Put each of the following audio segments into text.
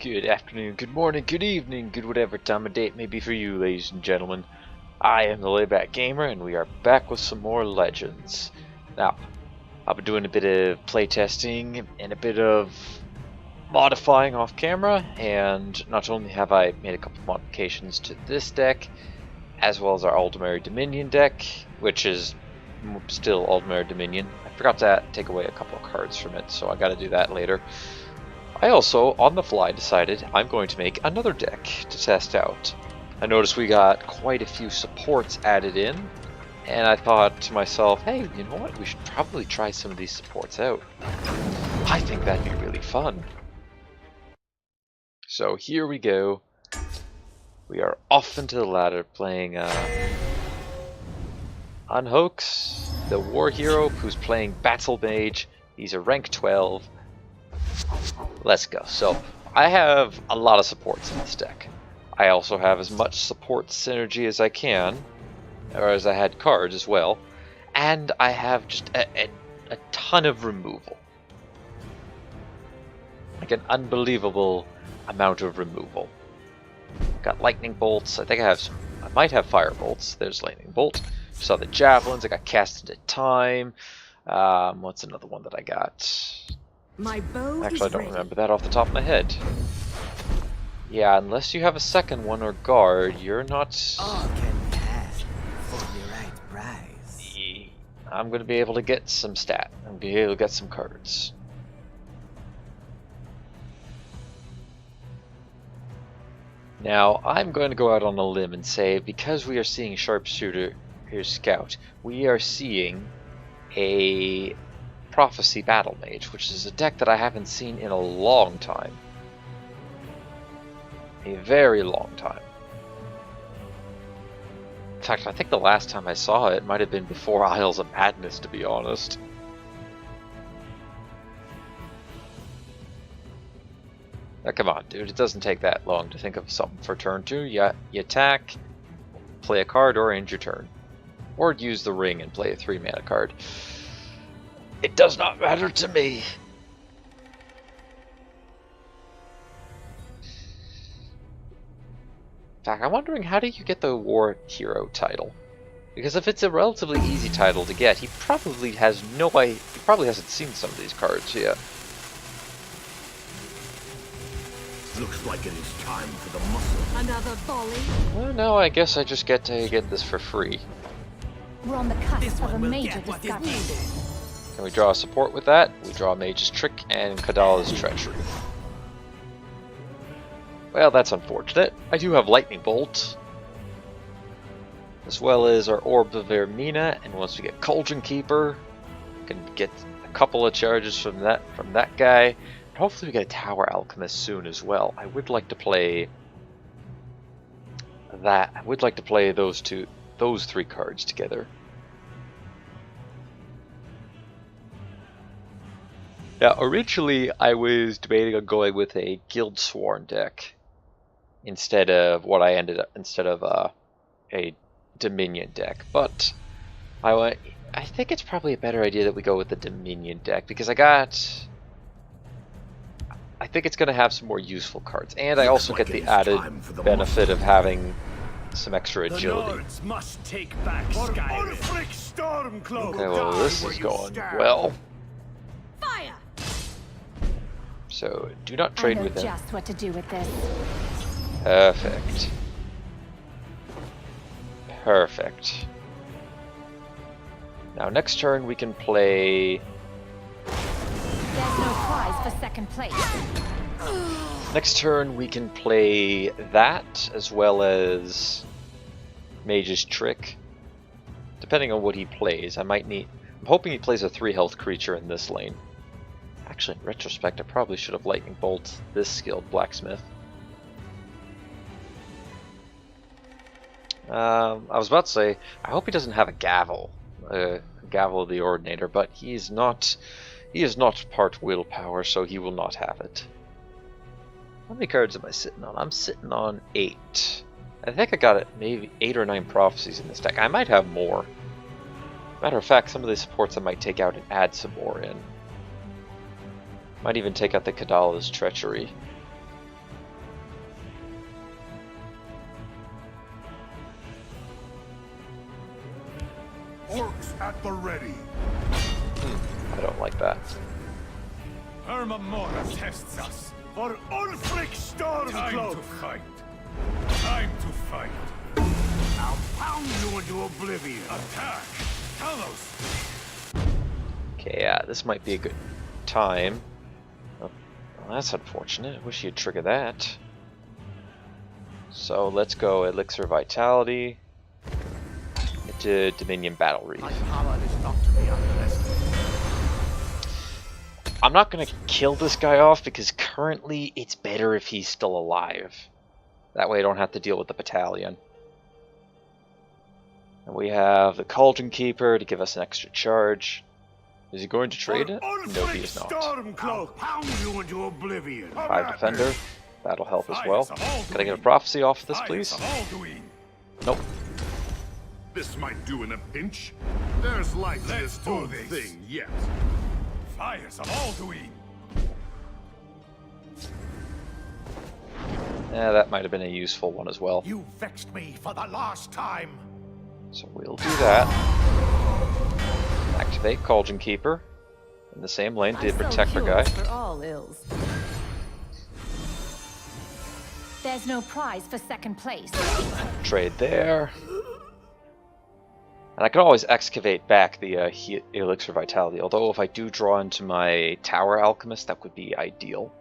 Good afternoon, good morning, good evening, good whatever time of day it may be for you, ladies and gentlemen. I am the Layback Gamer, and we are back with some more Legends. Now, I've been doing a bit of playtesting and a bit of modifying off camera, and not only have I made a couple modifications to this deck, as well as our Aldmeri Dominion deck, which is still Aldmeri Dominion. I forgot to take away a couple of cards from it, so I gotta do that later. I also, on the fly, decided I'm going to make another deck to test out. I noticed we got quite a few supports added in, and I thought to myself, hey, you know what, we should probably try some of these supports out. I think that'd be really fun. So here we go. We are off into the ladder playing Unhoax, the war hero who's playing Battle Mage. He's a rank 12. Let's go. So I have a lot of supports in this deck. I also have as much support synergy as I can, or as I had cards as well, and I have just a ton of removal. Like an unbelievable amount of removal. Got lightning bolts. I think I have some. I might have fire bolts. There's lightning bolt. Saw the javelins. I got cast into time. What's another one that I got? My bow Actually, I don't ready. remember that off the top of my head. Yeah, unless you have a second one or guard, you're not. All can pass for the right price. I'm going to be able to get some stat and be able to get some cards. Now, I'm going to go out on a limb and say, because we are seeing Sharpshooter, here's Scout, we are seeing a Prophecy Battle Mage, which is a deck that I haven't seen in a long time. A very long time. In fact, I think the last time I saw it might have been before Isles of Madness, to be honest. Now, come on, dude, it doesn't take that long to think of something for turn 2. You attack, play a card, or end your turn. Or use the ring and play a 3-mana card. It does not matter to me. In fact, I'm wondering, how do you get the War Hero title? Because if it's a relatively easy title to get, he probably has no way. He probably hasn't seen some of these cards yet. Looks like it is time for the muscle. Another volley. Well, no, I guess I just get to get this for free. We're on the cusp This of a one will major get what is discovery. needed. Can we draw a support with that? We draw Mage's Trick and Kadala's Treachery. Well, that's unfortunate. I do have Lightning Bolt, as well as our Orb of Vermina, and once we get Cauldron Keeper, we can get a couple of charges from that guy. And hopefully we get a Tower Alchemist soon as well. I would like to play that. I would like to play those 3 cards together. Now, originally I was debating on going with a Guildsworn deck instead of a Dominion deck, but I think it's probably a better idea that we go with the Dominion deck because I think it's going to have some more useful cards, and I also get the added benefit of having some extra agility. Must take back Stormcloak. Okay, well, this is going well. Fire. So, do not I trade know with him. just what to do with this. Perfect. Perfect. Now, next turn we can play. There's no prize for second place. Next turn we can play that as well as Mage's Trick. Depending on what he plays, I'm hoping he plays a 3 health creature in this lane. Actually, in retrospect, I probably should have Lightning Bolt this skilled Blacksmith. I was about to say, I hope he doesn't have a Gavel of the Ordinator, but he is not part willpower, so he will not have it. How many cards am I sitting on? I'm sitting on 8. I think I got it maybe 8 or 9 prophecies in this deck. I might have more. Matter of fact, some of the supports I might take out and add some more in. Might even take out the Kadala's Treachery. at the ready. I don't like that. Hermamora tests us. For Ulfric Stormcloak! Time to fight. Time to fight. I'll pound you into oblivion. Attack! Talos! Okay, yeah, this might be a good time. Oh, well, that's unfortunate. I wish you'd trigger that. So let's go Elixir Vitality into Dominion Battle Reef. My power is not to be underestimated. I'm not going to kill this guy off because currently it's better if he's still alive. That way I don't have to deal with the battalion. And we have the Cauldron Keeper to give us an extra charge. Is he going to trade it? No, he is not. Stormcloak, pound you into oblivion. 5 Defender. That'll help as well. Can I get a prophecy off of this, please? Nope. This might do in a pinch. There's life to this whole thing yet. Fires of Alduin. Yeah, that might have been a useful one as well. You vexed me for the last time. So we'll do that. Activate Cauldron Keeper in the same lane to protect our guy. For all ills. There's no prize for second place. Trade there. And I can always excavate back the Elixir Vitality, although if I do draw into my Tower Alchemist, that would be ideal.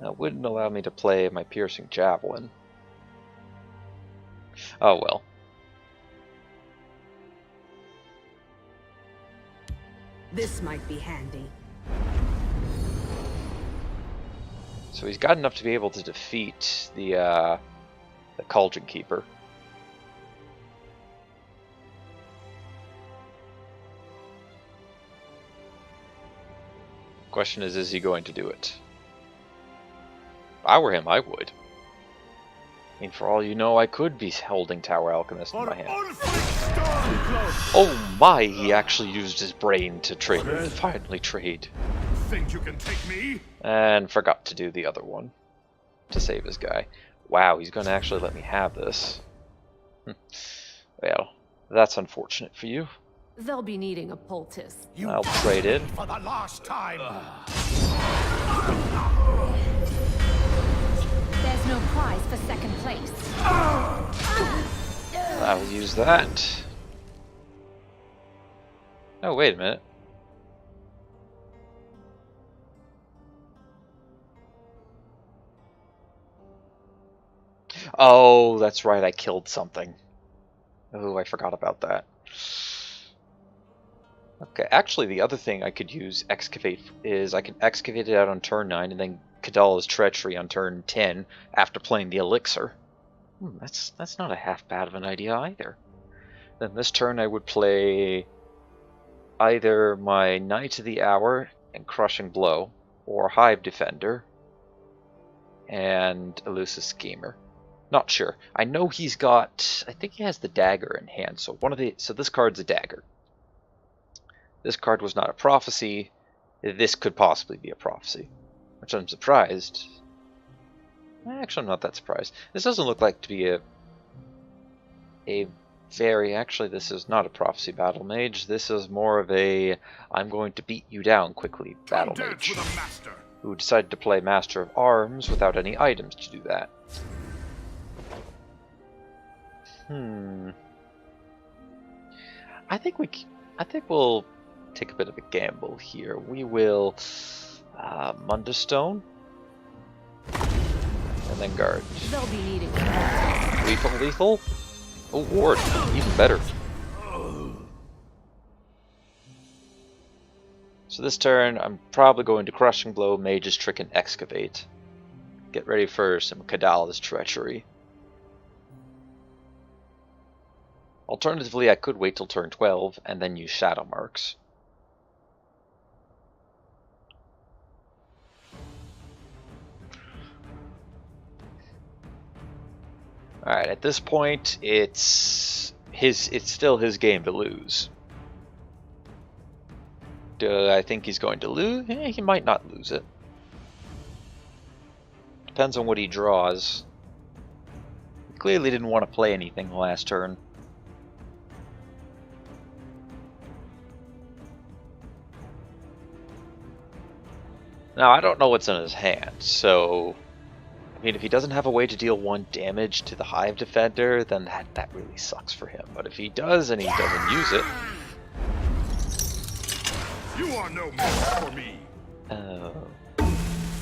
That wouldn't allow me to play my Piercing Javelin. Oh well. This might be handy. So he's got enough to be able to defeat the Cauldron Keeper. Question is he going to do it? If I were him, I would. I mean, for all you know, I could be holding Tower Alchemist in my hand. Oh my, he actually used his brain to trade. Finally trade. Think you can take me? And forgot to do the other one to save his guy. Wow, he's going to actually let me have this. Well, that's unfortunate for you. They'll be needing a poultice. I'll trade it. For the last time. There's no prize for second place. I'll use that. Oh, wait a minute. Oh, that's right, I killed something. Oh, I forgot about that. Okay, actually the other thing I could use Excavate is I can Excavate it out on turn 9 and then Kadala's Treachery on turn 10 after playing the Elixir. That's not a half bad of an idea either. Then this turn I would play either my Knight of the Hour and Crushing Blow, or Hive Defender and Elusive Schemer. Not sure. I know he's got, I think he has the dagger in hand, so this card's a dagger. This card was not a prophecy. This could possibly be a prophecy, which I'm surprised. Actually, I'm not that surprised. This doesn't look like to be a very... Actually, this is not a prophecy battle mage. This is more of a I'm going to beat you down quickly battle mage, who decided to play Master of Arms without any items to do that. I think we'll take a bit of a gamble here. We will Mundustone and then guard. They'll be needing Lethal? Oh, ward, even better. So this turn, I'm probably going to Crushing Blow, Mage's Trick, and Excavate. Get ready for some Kadala's Treachery. Alternatively, I could wait till turn 12 and then use Shadow Marks. Alright, at this point, it's still his game to lose. Do I think he's going to lose? He might not lose it. Depends on what he draws. He clearly didn't want to play anything last turn. Now, I don't know what's in his hand, so... I mean, if he doesn't have a way to deal 1 damage to the Hive Defender, then that really sucks for him. But if he does, and he doesn't use it... You are no match for me.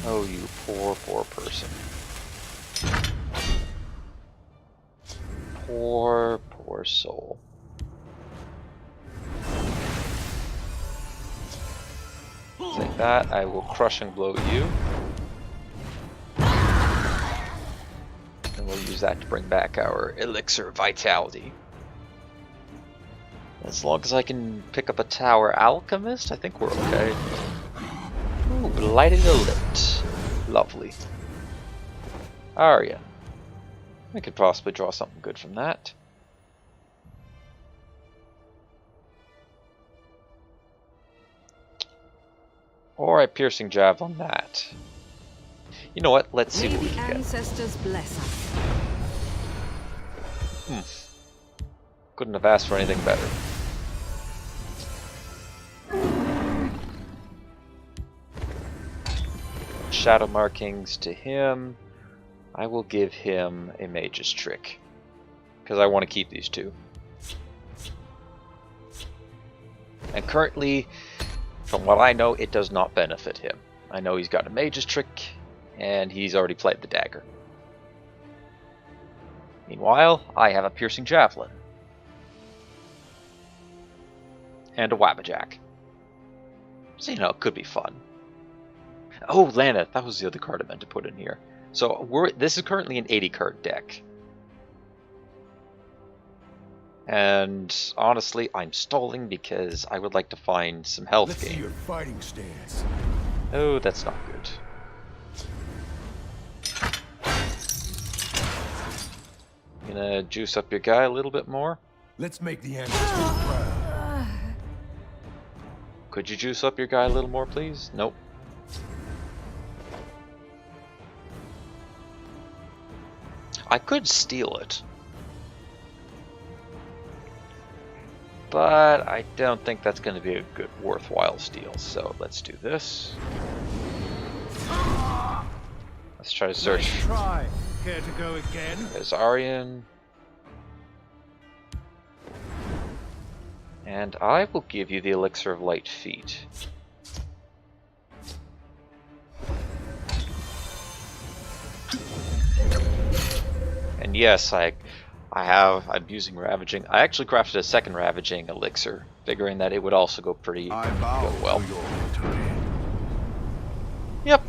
Oh, you poor, poor person. Poor, poor soul. Like that, I will crushing blow you. And we'll use that to bring back our elixir of vitality. As long as I can pick up a tower alchemist, I think we're okay. Ooh, blighted elite. Lovely. Arya. I could possibly draw something good from that. Or a piercing javelin that. You know what? Let's see what we can get. Ancestors bless us. Couldn't have asked for anything better. Shadow markings to him. I will give him a Mage's Trick. Because I want to keep these 2. And currently, from what I know, it does not benefit him. I know he's got a Mage's Trick, and he's already played the dagger. Meanwhile, I have a piercing javelin. And a Wabbajack. So, you know, it could be fun. Oh, Lana, that was the other card I meant to put in here. So, this is currently an 80 card deck. And honestly, I'm stalling because I would like to find some health Let's see gain. your fighting stance. Oh, that's not good. Gonna juice up your guy a little bit more. Let's make the ancestors proud. Could you juice up your guy a little more, please? Nope. I could steal it. But I don't think that's going to be a good, worthwhile steal. So let's do this. Let's try to search. Nice try. Care to go again? There's Aryan. And I will give you the Elixir of Light Feet. And yes, I'm using Ravaging. I actually crafted a second Ravaging Elixir, figuring that it would also go pretty well. Yep.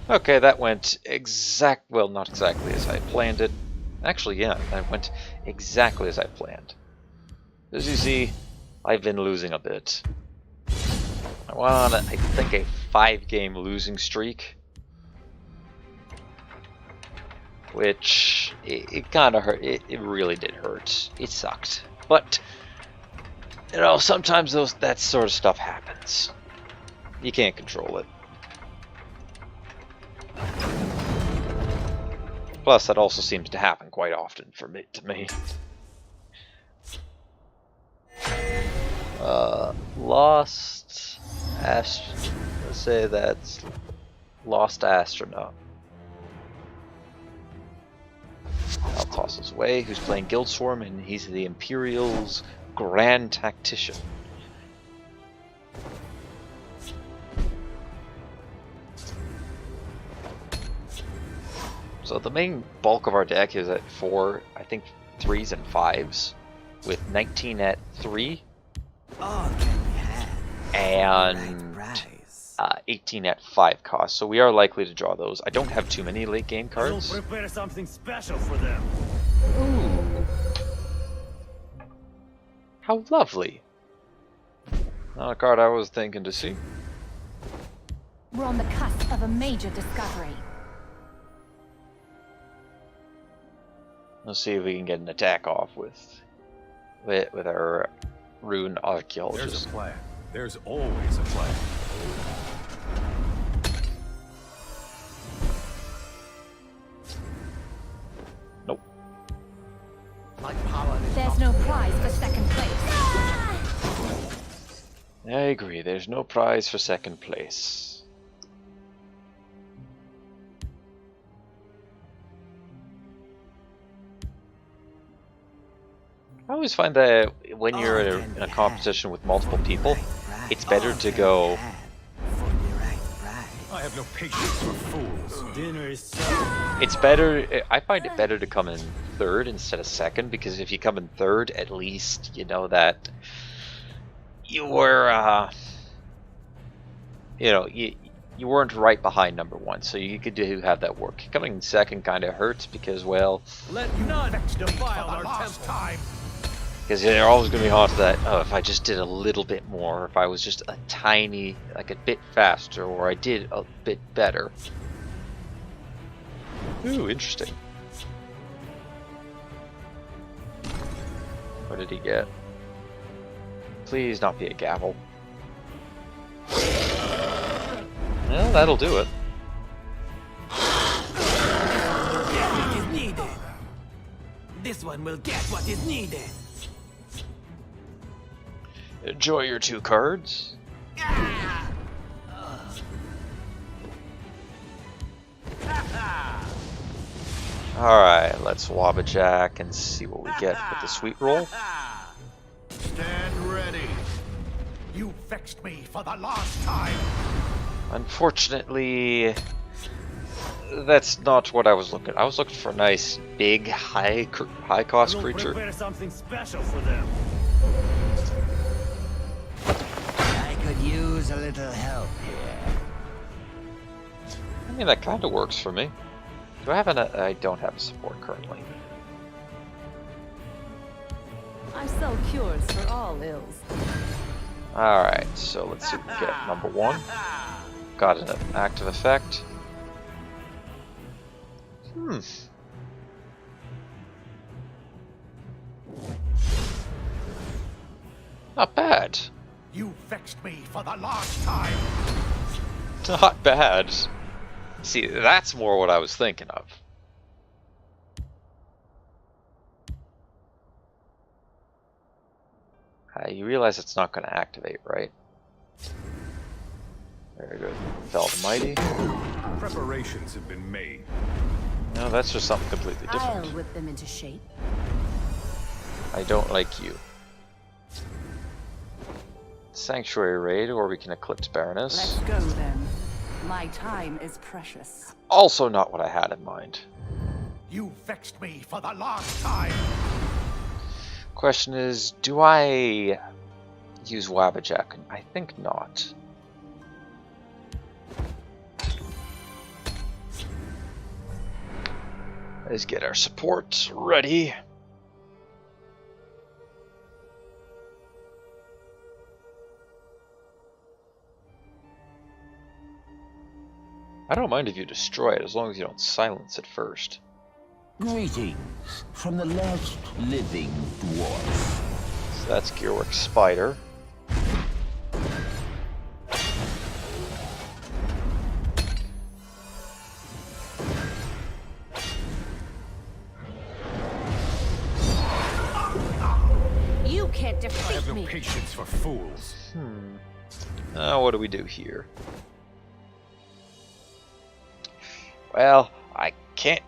Okay, that went well, not exactly as I planned it. Actually, yeah, that went exactly as I planned. As you see, I've been losing a bit. I'm on, I think, a 5-game losing streak. Which, it kind of hurt. It really did hurt. It sucked. But, you know, sometimes that sort of stuff happens. You can't control it. Plus, that also seems to happen quite often to me. Lost let's say that's Lost Astronaut. I'll toss this away. Who's playing Guildsworn, and he's the Imperial's Grand Tactician. So the main bulk of our deck is at 4, I think 3s and 5s, with 19 at 3 and 18 at 5 cost. So we are likely to draw those. I don't have too many late game cards. I'll prepare something special for them. Ooh. How lovely. Not a card I was thinking to see. We're on the cusp of a major discovery. Let's see if we can get an attack off with our rune archaeologist. There's a plan. There's always a plan. Nope. There's no prize for second place. I agree. There's no prize for second place. I always find that when you're in a competition with multiple people, it's better to go. For the right price. I have no patience for fools. Dinner is It's better. I find it better to come in third instead of second, because if you come in third, at least you know that you were, you weren't right behind number one, so you could have that work. Coming in second kind of hurts because, well, Let none defile our temple. because they're always going to be haunted that, oh, if I just did a little bit more, if I was just a tiny, like a bit faster, or I did a bit better. Ooh, interesting. What did he get? Please not be a gavel. Well, that'll do it. what is needed. This one will get what is needed. Enjoy your 2 cards. Alright, let's Wabbajack and see what we get with the sweet roll. Stand ready. You vexed me for the last time. Unfortunately, that's not what I was looking at. I was looking for a nice, big, high cost creature. Prepare something special for them. I could use a little help here. I mean, that kind of works for me. Do I have I don't have a support currently. I sell cures for all ills. Alright, so let's see what we get. Number 1. Got an active effect. Not bad. You vexed me for the last time. Not bad. See, that's more what I was thinking of. You realize it's not going to activate, right? Very good. Aldmeri. Preparations have been made. No, that's just something completely I'll different. whip them into shape. I don't like you. Sanctuary Raid, or we can Eclipse Baroness. Let's go then. My time is precious. Also not what I had in mind. You vexed me for the last time. Question is, do I use Wabbajack? I think not. Let's get our support ready. I don't mind if you destroy it, as long as you don't silence it first. Greetings from the last living dwarf. So that's Gearwork Spider. You can't I have defeat no me. patience for fools. What do we do here? Well, I can't.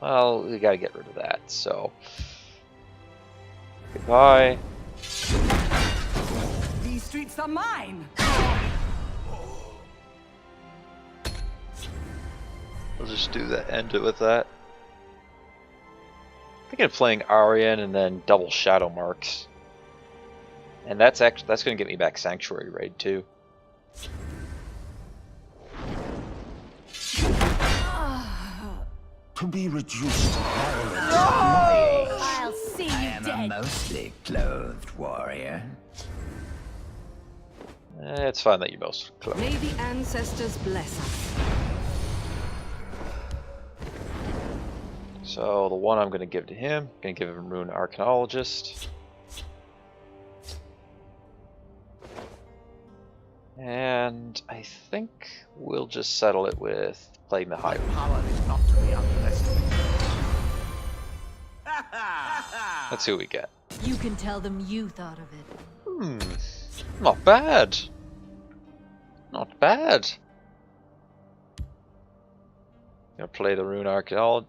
Well, we gotta get rid of that, so. Goodbye. These streets are mine. We'll just do that, end it with that. Thinking of playing Aryan and then double Shadow Marks. And that's gonna get me back Sanctuary Raid too. To be reduced to violence at my age. I'll see you I am a dead. mostly clothed warrior. It's fine that you both close. May the ancestors bless us. So the one I'm gonna give to him, gonna give him Rune Archaeologist. And I think we'll just settle it with playing the high. Power is not to be underestimated. Let's see what we get. You can tell them you thought of it. Not bad. Not bad. Gonna play the Rune You're on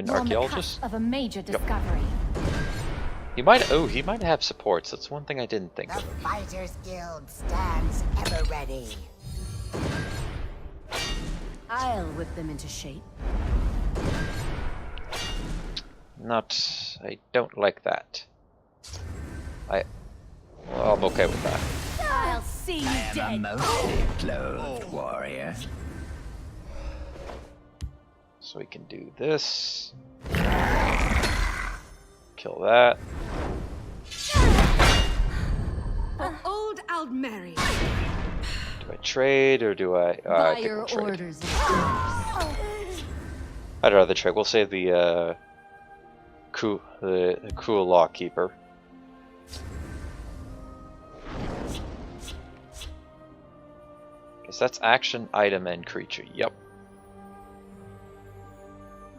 the Archaeologist. cusp of a major discovery. He might. Oh, he might have supports. That's one thing I didn't think The of. Fighters Guild stands ever ready. I'll whip them into shape. Not. I don't like that. Well, I'm okay with that. I'll see you dead. Mostly clothed warrior. So we can do this. Kill that. For old Aldmeri. Do I trade or do I? I By think your we'll trade. orders. I'd rather trade. We'll save the cruel law keeper. Guess that's action, item, and creature. Yep.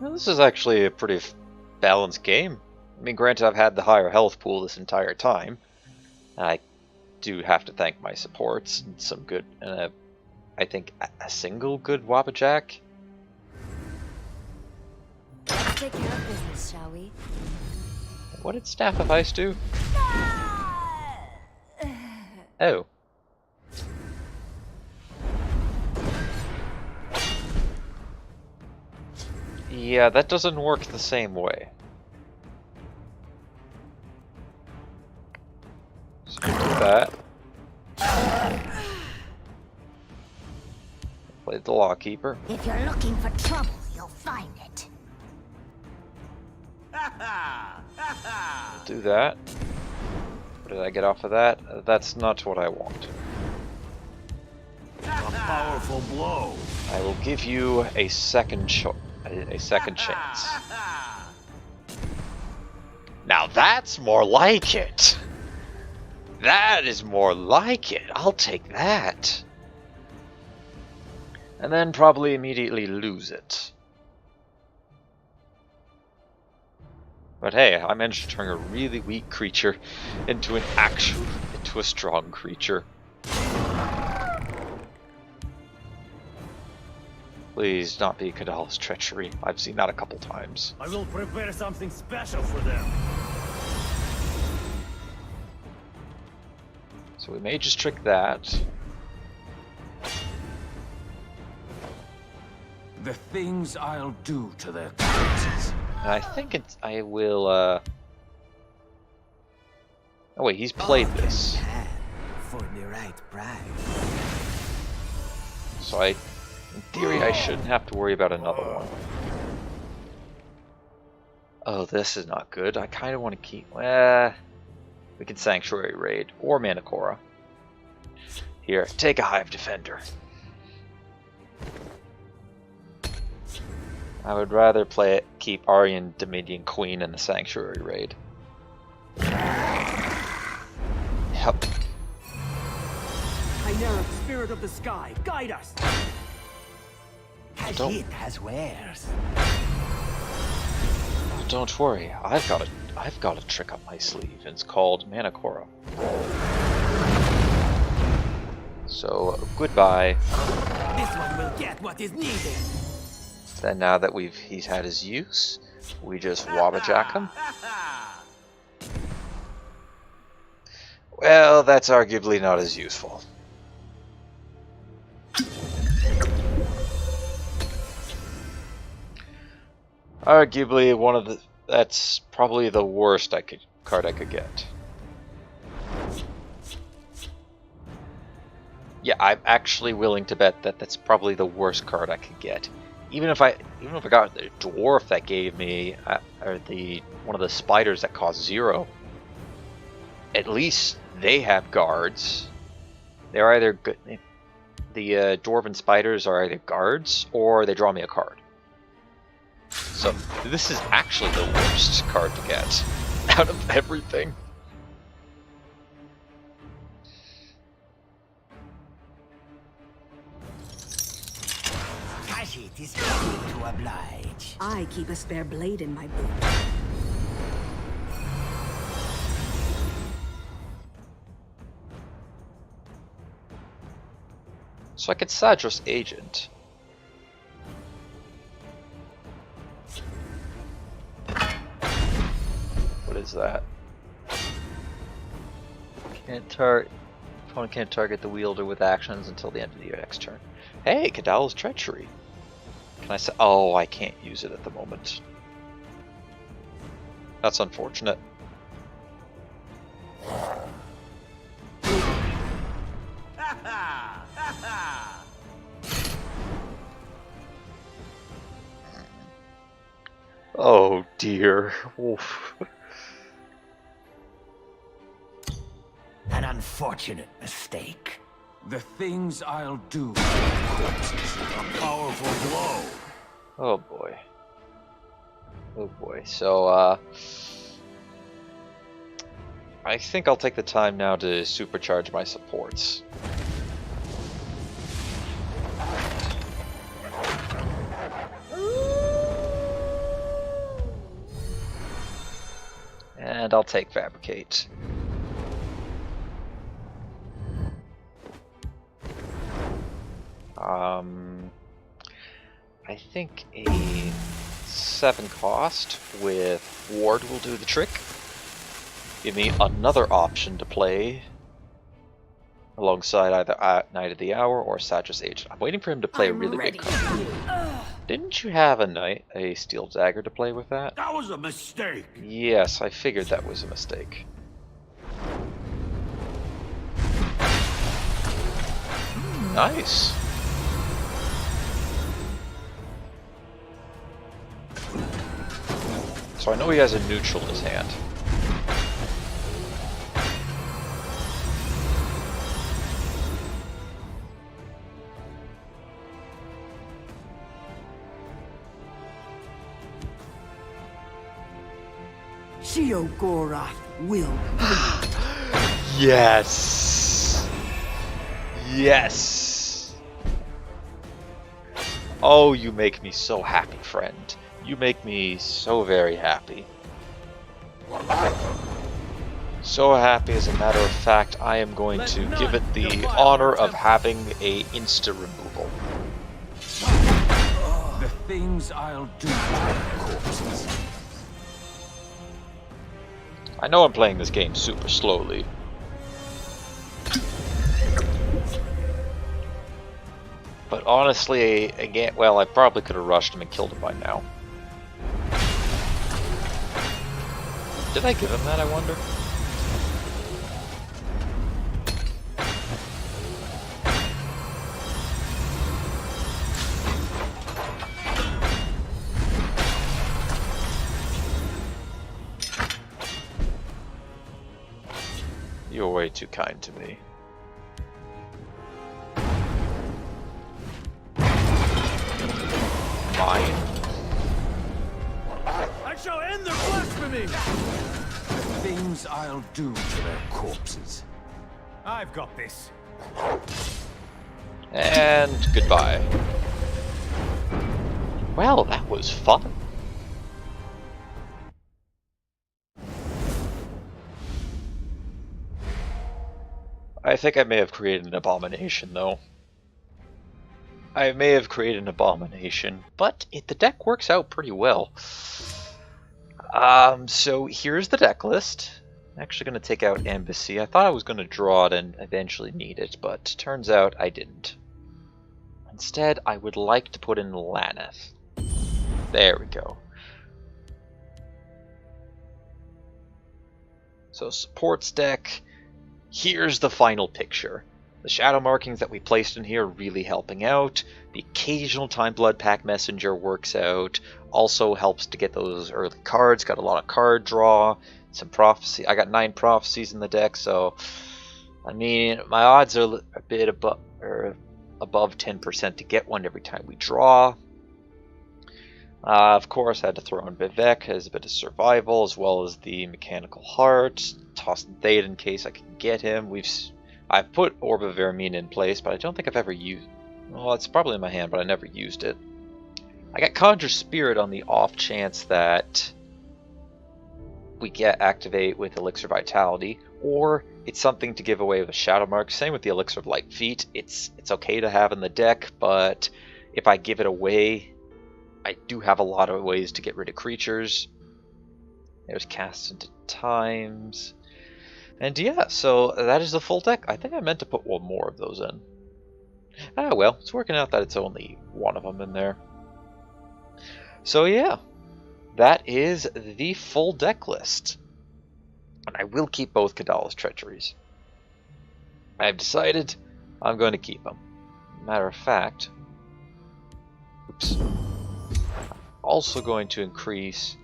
Well, this is actually a pretty balanced game. I mean, granted, I've had the higher health pool this entire time. I do have to thank my supports and some good, I think a single good Wabbajack. Let's take care of business, shall we? What did Staff of Ice do? Oh. Yeah, that doesn't work the same way. So do that. Play the Lawkeeper. If you're looking for trouble, you'll find it. Do that. What did I get off of that? That's not what I want. A powerful blow. I will give you a second chance. Now that's more like it. That is more like it. I'll take that. And then probably immediately lose it. But hey, I managed to turn a really weak creature into a strong creature. Please not be Kadal's treachery. I've seen that a couple times. I will prepare something special for them. So we may just trick that. The things I'll do to their corpses. And I think I will, Oh wait, he's played this. For the right price. So in theory, I shouldn't have to worry about another one. Oh, this is not good. I kind of want to keep... we can Sanctuary Raid, or Manacora. Here, take a Hive Defender. I would rather keep Aryan Dominion Queen in the Sanctuary Raid. Yep. Chimera, spirit of the sky, guide us! Don't- It has wares. Oh, don't worry, I've got a trick up my sleeve, and it's called Manacora. So goodbye. This one will get what is needed. Then now that he's had his use, we just Wabbajack him. Well, that's arguably not as useful. Arguably that's probably the worst card I could get. Yeah, I'm actually willing to bet that that's probably the worst card I could get. Even if I got the dwarf that gave me, or one of the spiders that cost 0, at least they have guards. They're either good. The dwarven spiders are either guards or they draw me a card. So this is actually the worst card to get out of everything. It is happy to oblige. I keep a spare blade in my boot. So I could Sadros Agent. What is that? Opponent can't target the wielder with actions until the end of your next turn. Hey, Kadal's Treachery. Can I say? Oh, I can't use it at the moment. That's unfortunate. Oh dear. Oof. An unfortunate mistake. The things I'll do. A powerful blow. Oh boy. Oh boy. So, I think I'll take the time now to supercharge my supports. And I'll take Fabricate. I think a 7 cost with Ward will do the trick. Give me another option to play alongside either Knight of the Hour or Satra's Agent. I'm waiting for him to play a really big card. Didn't you have a Steel Dagger to play with that? That was a mistake. Yes, I figured that was a mistake. Nice. So I know he has a neutral in his hand. Sheogorath will Yes. Yes. Oh, you make me so happy, friend. You make me so very happy. So happy, as a matter of fact, I am going to give it the honor of having a insta removal. The things I'll do to corpses. I know I'm playing this game super slowly. But honestly, again, well, I probably could have rushed him and killed him by now. Did I give him that, I wonder? You're way too kind to me. Mine? I shall end their blasphemy. The things I'll do to their corpses. I've got this. And goodbye. Well, that was fun. I think I may have created an abomination, though. I may have created an abomination, but the deck works out pretty well. So here's the deck list. I'm actually going to take out Embassy. I thought I was going to draw it and eventually need it, but turns out I didn't. Instead, I would like to put in Laneth. There we go. So supports deck. Here's the final picture. The shadow markings that we placed in here are really helping out. The occasional Time Blood Pack Messenger works out. Also helps to get those early cards. Got a lot of card draw. Some prophecy. I got 9 prophecies in the deck, so I mean my odds are a bit above 10% to get one every time we draw. Of course, I had to throw in Vivek as a bit of survival, as well as the Mechanical Heart. Toss in Theta in case I can get him. I've put Orb of Vermine in place, but I don't think I've ever used. Well, it's probably in my hand, but I never used it. I got Conjure Spirit on the off chance that we get activate with Elixir Vitality, or it's something to give away with a Shadow Mark. Same with the Elixir of Light Feet. It's okay to have in the deck, but if I give it away, I do have a lot of ways to get rid of creatures. There's Cast into Times. And yeah, so that is the full deck. I think I meant to put one more of those in. Ah well, it's working out that it's only one of them in there. So yeah, that is the full deck list. And I will keep both Kadala's Treacheries. I've decided I'm going to keep them. Matter of fact, oops. I'm also going to increase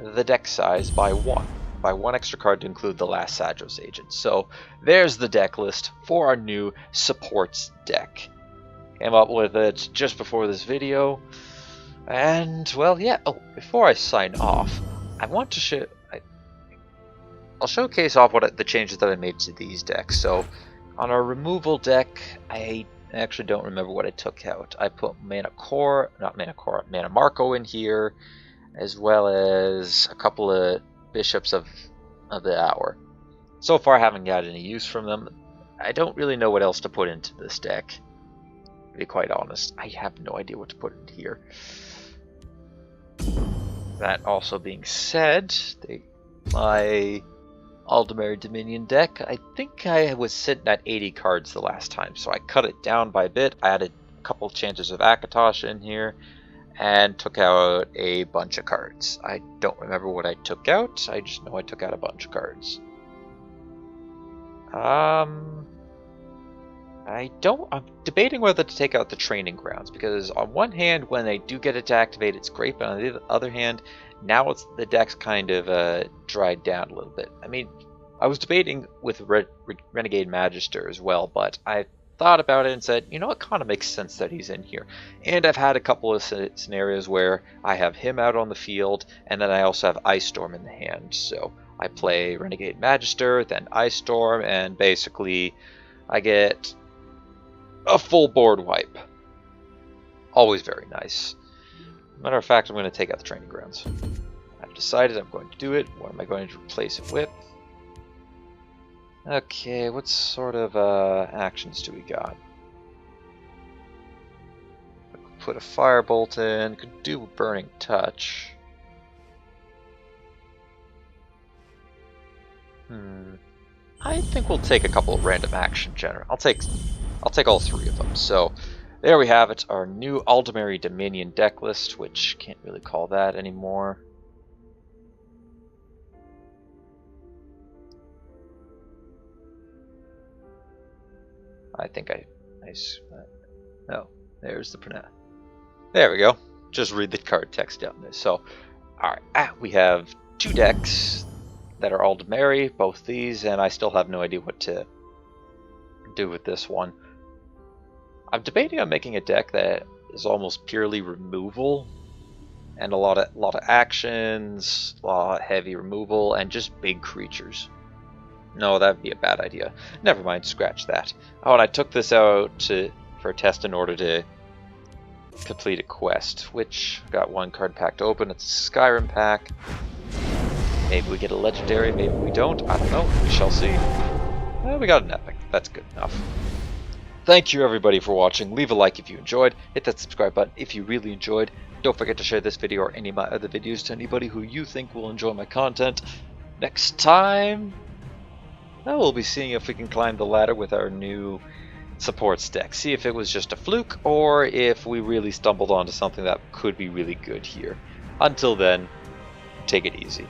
the deck size by one extra card to include the last Sagos agent. So there's the deck list for our new supports deck. Came up with it just before this video. And well, yeah. Oh, before I sign off, I want to show. I'll showcase off the changes that I made to these decks. So on our removal deck, I actually don't remember what I took out. I put Mana Marco in here, as well as a couple of Bishops of the Hour. So far I haven't got any use from them. I don't really know what else to put into this deck, to be quite honest. I have no idea what to put in here. That also being said, my Aldmeri Dominion deck, I think I was sitting at 80 cards the last time, so I cut it down by a bit. I added a couple changes of Akatosh in here, and took out a bunch of cards. I don't remember what I took out, I just know I took out a bunch of cards. I'm debating whether to take out the training grounds, because on one hand, when they do get it to activate, it's great, but on the other hand, now the deck's kind of dried down a little bit. I mean, I was debating with Renegade Magister as well, but I thought about it and said, you know, it kind of makes sense that he's in here. And I've had a couple of scenarios where I have him out on the field, and then I also have Ice Storm in the hand. So I play Renegade Magister, then Ice Storm, and basically I get a full board wipe. Always very nice. Matter of fact, I'm going to take out the training grounds. I've decided I'm going to do it. What am I going to replace it with? Okay, what sort of actions do we got? Put a Firebolt in. Could do Burning Touch. I think we'll take a couple of random action genera. I'll take all three of them. So there we have it, our new Aldmeri Dominion deck list, which can't really call that anymore. I think oh, there's the pronoun. There we go. Just read the card text down there. So, alright, we have two decks that are Aldmeri, both these, and I still have no idea what to do with this one. I'm debating on making a deck that is almost purely removal, and a lot of actions, a lot of heavy removal, and just big creatures. No, that'd be a bad idea. Never mind, scratch that. Oh, and I took this out for a test in order to complete a quest, which got one card pack to open. It's a Skyrim pack. Maybe we get a legendary, maybe we don't. I don't know. We shall see. Well, we got an epic. That's good enough. Thank you everybody for watching. Leave a like if you enjoyed. Hit that subscribe button if you really enjoyed. Don't forget to share this video or any of my other videos to anybody who you think will enjoy my content. Next time, we'll be seeing if we can climb the ladder with our new supports deck. See if it was just a fluke or if we really stumbled onto something that could be really good here. Until then, take it easy.